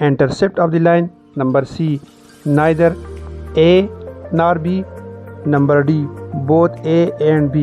intercept of the line, number C neither A nor B, number D both A and B۔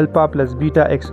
alpha plus beta x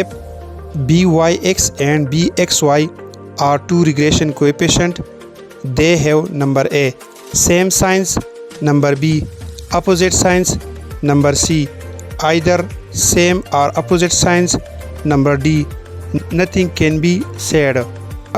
if by(x) and bxy are two regression coefficient they have number A same signs, number B opposite signs, number C either same or opposite signs, number D nothing can be said۔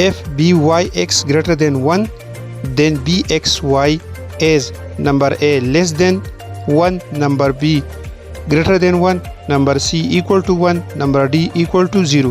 if by(x) greater than 1 then bxy is number A less than 1, number B greater than 1, number C equal to 1, number D equal to 0۔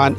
on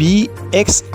bx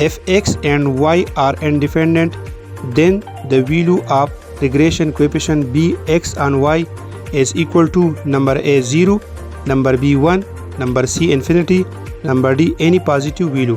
if x and y are independent then the value of regression coefficient bx on y is equal to number A 0, number B 1, number C infinity, number D any positive value۔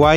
y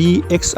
bx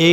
A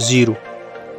0۔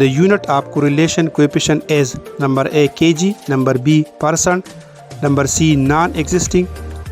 the unit of correlation coefficient is number A kg, number B percent, number C non-existing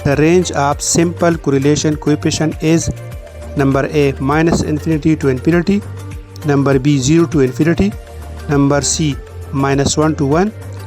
the range of simple correlation coefficient is number A minus infinity to infinity, number B 0 to infinity, number C minus 1 to 1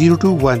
0 to 1۔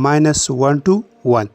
-1 to 1،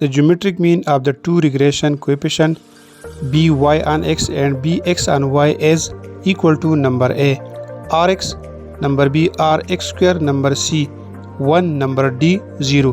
the geometric mean of the two regression coefficient by on x and bx on y is equal to number A rx, number B rx square, number C 1, number D 0۔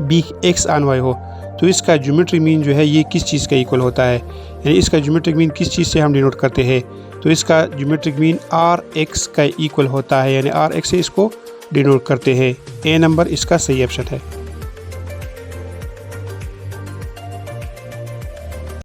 B X on Y हो तो इसका geometric mean जो है ये किस चीज़ का equal होता है, यानी इसका ज्योमेट्रिक मीन किस चीज़ से हम डिनोट करते हैं, तो इसका ज्योमेट्रिक मीन आर एक्स का इक्वल होता है, यानी आर एक्स से इसको डिनोट करते हैं। ए नंबर इसका सही ऑप्शन है।